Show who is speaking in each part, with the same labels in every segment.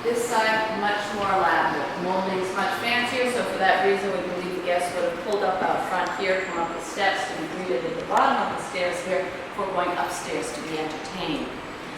Speaker 1: This side, much more elaborate. Molding is much fancier, so for that reason, we believe the guests would have pulled up out front here, come up the steps to be greeted at the bottom of the stairs here before going upstairs to be entertained.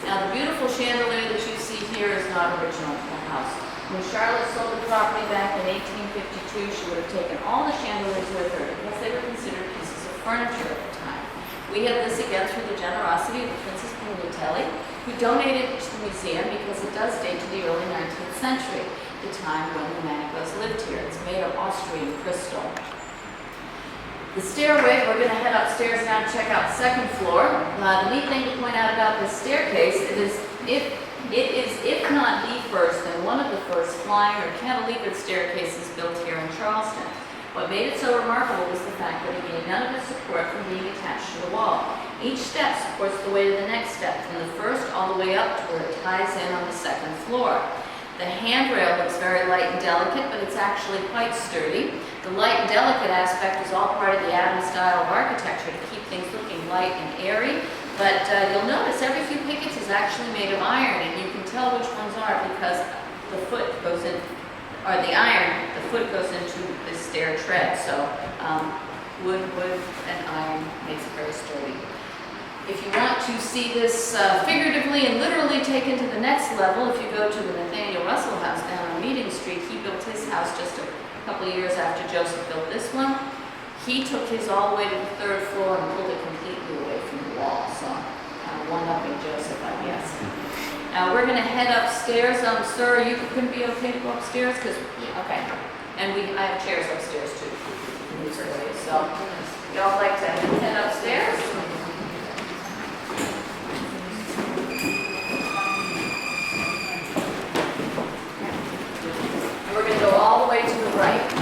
Speaker 1: Now, the beautiful chandelier that you see here is not original to the house. When Charlotte sold the property back in 1852, she would have taken all the chandeliers with her because they were considered pieces of furniture at the time. We have this again through the generosity of the Princess Pugliatelli, who donated it to the museum because it does date to the early 19th century, the time when the Manigaults lived here. It's made of Austrian crystal. The stairway, we're going to head upstairs now to check out the second floor. The neat thing to point out about this staircase is if not the first, then one of the first flying or cantilevered staircases built here in Charleston. What made it so remarkable was the fact that it gained none of its support from being attached to the wall. Each step supports the weight of the next step, from the first all the way up to where it ties in on the second floor. The handrail looks very light and delicate, but it's actually quite sturdy. The light and delicate aspect is all part of the Adams style of architecture to keep things looking light and airy. But you'll notice every few pickets is actually made of iron, and you can tell which ones are because the foot goes in, or the iron, the foot goes into the stair tread. So wood and iron makes it very sturdy. If you want to see this figuratively and literally taken to the next level, if you go to the Nathaniel Russell House down on Meeting Street, he built his house just a couple of years after Joseph built this one. He took his all the way to the third floor and pulled it completely away from the wall. So one-upping Joseph, I guess. Now we're going to head upstairs. Sir, you couldn't be okay to go upstairs? Okay. And I have chairs upstairs too. So y'all like to head upstairs? We're going to go all the way to the right.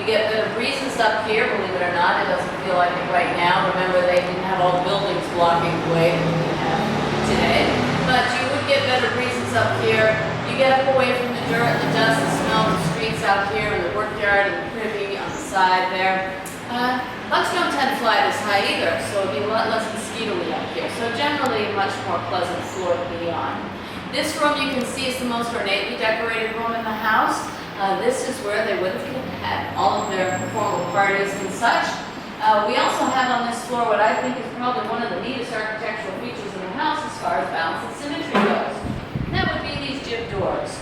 Speaker 1: Get better breezes up here, believe it or not. It doesn't feel like it right now. Remember, they didn't have all the buildings blocking the way that we have today. But you would get better breezes up here. You get up away from the dirt and the dust and smell of the streets out here and the workyard and the privy on the side there. Bugs don't tend to fly this high either, so it'd be a lot less mosquito-y up here. So generally, a much more pleasant floor to be on. This room you can see is the most ornately decorated room in the house. This is where they would have had all of their formal parties and such. We also have on this floor what I think is probably one of the neatest architectural features in the house as far as balance and symmetry goes. And that would be these jib doors.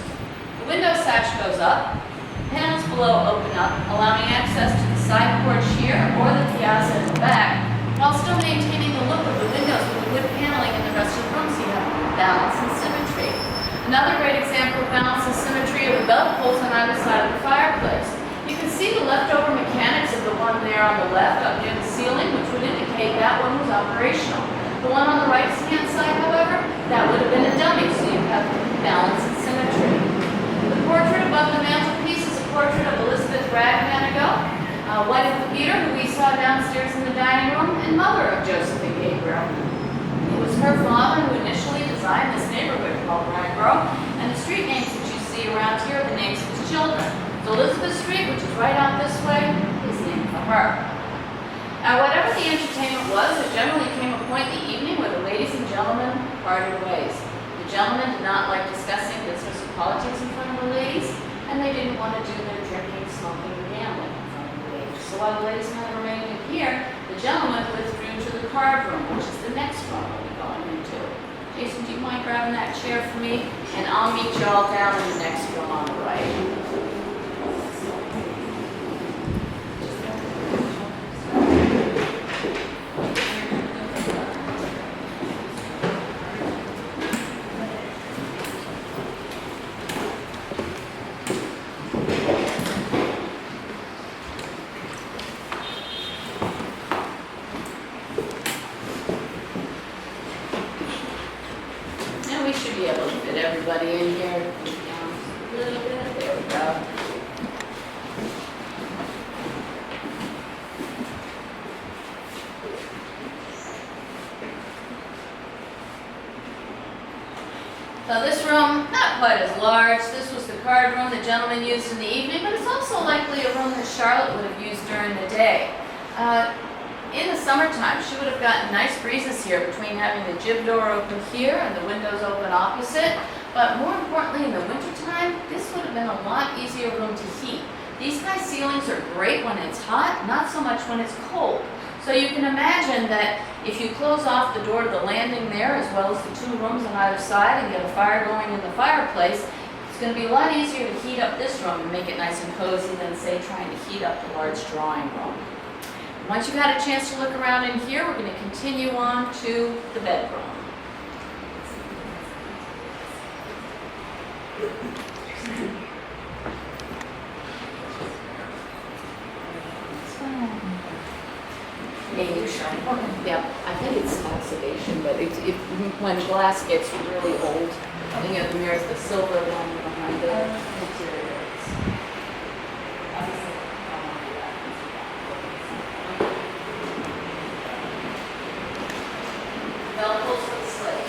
Speaker 1: The window sash goes up, panels below open up, allowing access to the side porch here or the piazza in the back, while still maintaining the look of the windows with the wood paneling in the rest of the room so you have balance and symmetry. Another great example of balance and symmetry are the belt pulls on either side of the fireplace. You can see the leftover mechanics of the one there on the left up near the ceiling, which would indicate that one was operational. The one on the right-hand side, however, that would have been a dummy, so you have balance and symmetry. The portrait above the mantelpiece is a portrait of Elizabeth Manigault, wife of Peter, who we saw downstairs in the dining room, and mother of Joseph and Gabriel. It was her father who initially designed this neighborhood called Manigault, and the street names that you see around here are the names of his children. So Elizabeth Street, which is right out this way, is named for her. Now, whatever the entertainment was, there generally came a point in the evening where the ladies and gentlemen parted ways. The gentlemen did not like discussing business or politics in front of the ladies, and they didn't want to do their drinking, smoking, and gambling in front of the ladies. So while the ladies might remain in here, the gentlemen withdrew to the card room, which is the next room we'll be going into. Jason, do you mind grabbing that chair for me? And I'll meet you all down in the next room on the right. Now we should be able to fit everybody in here. Down a little bit. There we go. So this room, not quite as large. This was the card room the gentleman used in the evening, but it's also likely a room that Charlotte would have used during the day. In the summertime, she would have gotten nice breezes here between having the jib door open here and the windows open opposite. But more importantly, in the wintertime, this would have been a lot easier room to heat. These high ceilings are great when it's hot, not so much when it's cold. So you can imagine that if you close off the door to the landing there, as well as the 2 rooms on either side, and get a fire going in the fireplace, it's going to be a lot easier to heat up this room and make it nice and cozy than, say, trying to heat up the large drawing room. Once you've had a chance to look around in here, we're going to continue on to the bedroom. Yeah, I think it's oxidation, but when glass gets really old, you know, the mirrors, the silver one behind the materials. Velcros for the slate.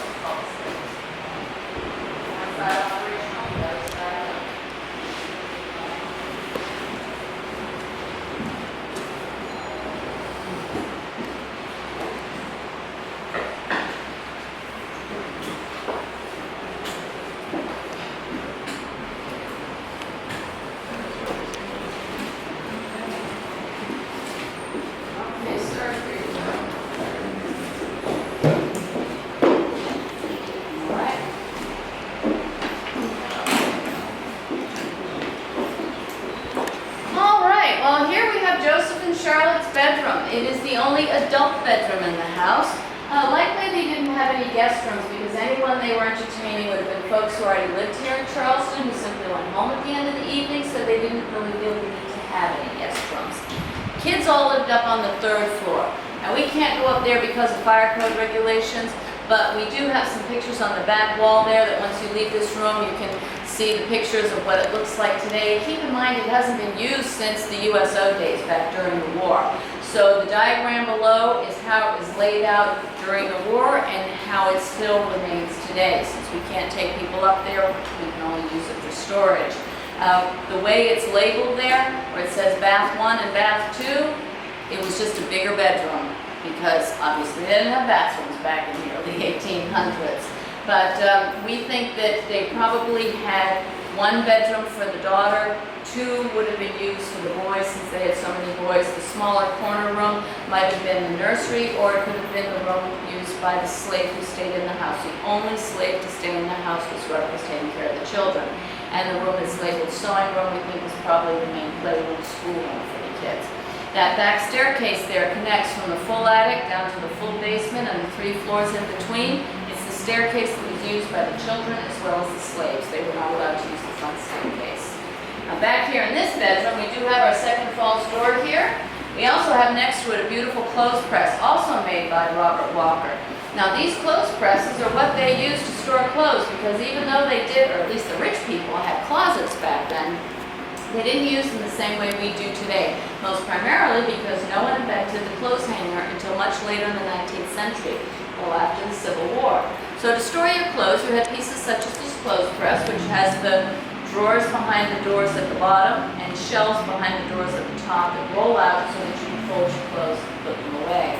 Speaker 1: One side operational, the other side not. Okay, sir, here you go. All right. All right, well, here we have Joseph and Charlotte's bedroom. It is the only adult bedroom in the house. Likely they didn't have any guest rooms because anyone they were entertaining would have been folks who already lived here in Charleston who simply went home at the end of the evening, so they didn't really feel the need to have any guest rooms. Kids all lived up on the 3rd floor. Now we can't go up there because of fire code regulations, but we do have some pictures on the back wall there that once you leave this room you can see the pictures of what it looks like today. Keep in mind it hasn't been used since the USO days back during the war. So the diagram below is how it was laid out during the war and how it still remains today. Since we can't take people up there, we can only use it for storage. The way it's labeled there, where it says bath 1 and bath 2, it was just a bigger bedroom because obviously they didn't have bathrooms back in the early 1800s. But we think that they probably had 1 bedroom for the daughter, 2 would have been used for the boys since they had so many boys. The smaller corner room might have been the nursery, or it could have been the room used by the slave who stayed in the house. The only slave to stay in the house was whoever was taking care of the children. And the room that's labeled sewing room, we think, is probably the main playroom school room for the kids. That back staircase there connects from the full attic down to the full basement and the 3 floors in between. It's the staircase that was used by the children as well as the slaves. They were not allowed to use the front staircase. Now back here in this bedroom, we do have our second falls door here. We also have next to it a beautiful clothes press, also made by Robert Walker. Now these clothes presses are what they used to store clothes because even though they did, or at least the rich people, had closets back then, they didn't use them the same way we do today, most primarily because no one invented the clothes hanger until much later in the 19th century, well after the Civil War. So to store your clothes, you had pieces such as this clothes press, which has the drawers behind the doors at the bottom, and shelves behind the doors at the top that roll out so that you can fold your clothes and put them away.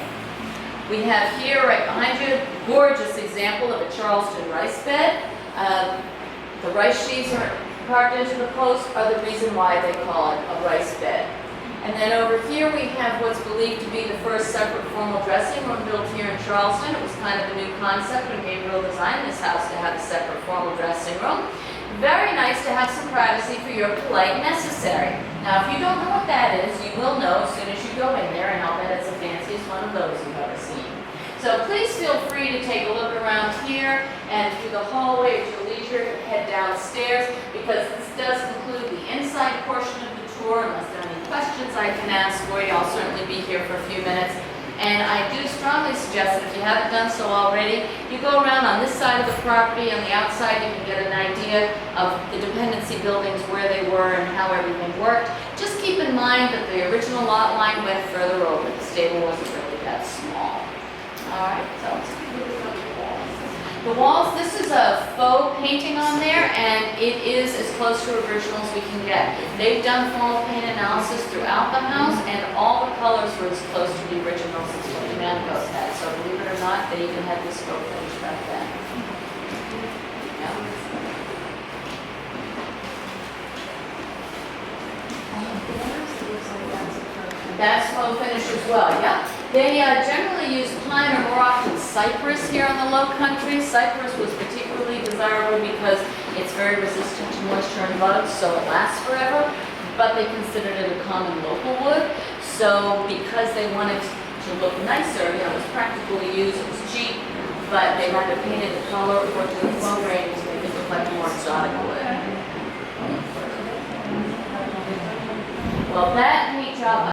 Speaker 1: We have here, right behind you, a gorgeous example of a Charleston rice bed. The rice sheaves are carved into the post are the reason why they call it a rice bed. And then over here we have what's believed to be the first separate formal dressing room built here in Charleston. It was kind of a new concept when Gabriel designed this house to have a separate formal dressing room. Very nice to have some privacy for your polite necessary. Now, if you don't know what that is, you will know as soon as you go in there, and I'll bet it's the fanciest one of those you've ever seen. So please feel free to take a look around here and through the hallway at your leisure, head downstairs, because this does conclude the inside portion of the tour. Unless there are any questions I can ask for you, I'll certainly be here for a few minutes. And I do strongly suggest that if you haven't done so already, you go around on this side of the property. On the outside, you can get an idea of the dependency buildings, where they were and how everything worked. Just keep in mind that the original lot line went further over. The stable wasn't really that small. All right, so let's look at the walls. The walls, this is a faux painting on there, and it is as close to original as we can get. They've done formal paint analysis throughout the house, and all the colors were as close to the originals as what the Manigault had. So believe it or not, they even had this faux finish back then. Yeah. That's faux finish as well, yeah. They generally use pine or more often cypress here on the low country. Cypress was particularly desirable because it's very resistant to moisture and bugs, so it lasts forever, but they considered it a common local wood. So because they wanted to look nicer, it was practical to use, it was cheap, but they either painted the color or did the foam grain to make it look like more exotic wood. Well, that paint job